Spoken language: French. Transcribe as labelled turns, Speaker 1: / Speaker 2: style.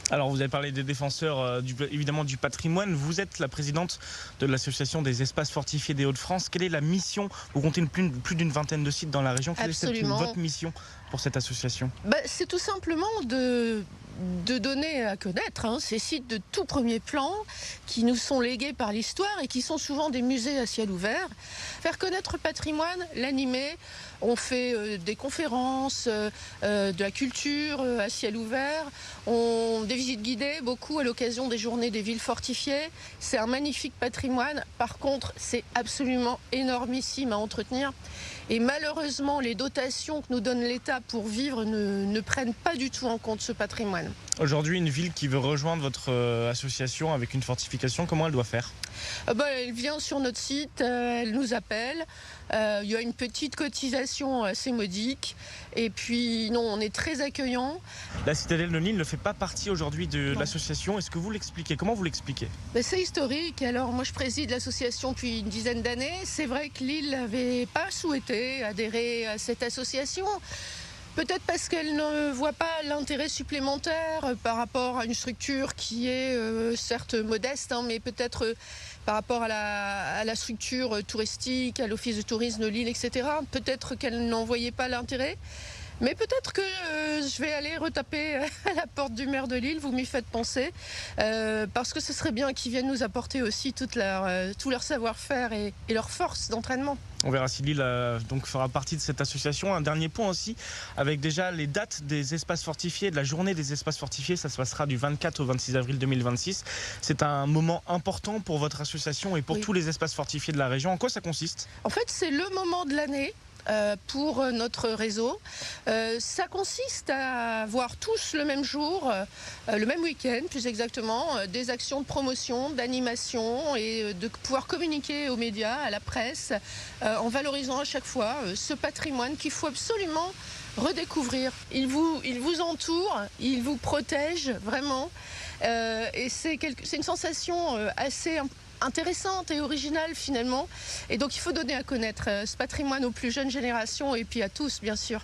Speaker 1: Alors, vous avez parlé des défenseurs évidemment du patrimoine. Vous êtes la présidente de l'association des espaces fortifiés des Hauts-de-France. Quelle est la mission? Vous comptez plus d'une vingtaine de sites dans la région. Quelle est
Speaker 2: Absolument.
Speaker 1: votre mission pour cette association?
Speaker 2: C'est tout simplement de donner à connaître ces sites de tout premier plan qui nous sont légués par l'histoire et qui sont souvent des musées à ciel ouvert. Faire connaître le patrimoine, l'animer. On fait des conférences, de la culture à ciel ouvert. Des visites guidées, beaucoup à l'occasion des journées des villes fortifiées. C'est un magnifique patrimoine. Par contre, c'est absolument énormissime à entretenir. Et malheureusement, les dotations que nous donne l'État pour vivre ne prennent pas du tout en compte ce patrimoine.
Speaker 1: Aujourd'hui, une ville qui veut rejoindre votre association avec une fortification, comment elle doit faire?
Speaker 2: Elle vient sur notre site, elle nous appelle. Il y a une petite cotisation assez modique. Et puis, non, on est très accueillants.
Speaker 1: La citadelle de Lille ne fait pas partie aujourd'hui de l'association. Est-ce que vous l'expliquez? Comment vous l'expliquez?
Speaker 2: C'est historique. Alors, moi, je préside l'association depuis une dizaine d'années. C'est vrai que Lille n'avait pas souhaité adhérer à cette association. Peut-être parce qu'elle ne voit pas l'intérêt supplémentaire par rapport à une structure qui est certes modeste, mais peut-être par rapport à la structure touristique, à l'office de tourisme de Lille, etc. Peut-être qu'elle n'en voyait pas l'intérêt. Mais peut-être que je vais aller retaper à la porte du maire de Lille, vous m'y faites penser, parce que ce serait bien qu'ils viennent nous apporter aussi tout leur savoir-faire et leur force d'entraînement.
Speaker 1: On verra si Lille donc fera partie de cette association. Un dernier point aussi, avec déjà les dates des espaces fortifiés, de la journée des espaces fortifiés, ça se passera du 24 au 26 avril 2026. C'est un moment important pour votre association et pour tous les espaces fortifiés de la région. En quoi ça consiste?
Speaker 2: En fait, c'est le moment de l'année pour notre réseau. Ça consiste à voir tous le même jour, le même week-end plus exactement, des actions de promotion, d'animation et de pouvoir communiquer aux médias, à la presse, en valorisant à chaque fois ce patrimoine qu'il faut absolument redécouvrir. Il vous entoure, il vous protège vraiment et c'est une sensation assez intéressante et originale finalement. Et donc il faut donner à connaître ce patrimoine aux plus jeunes générations et puis à tous bien sûr.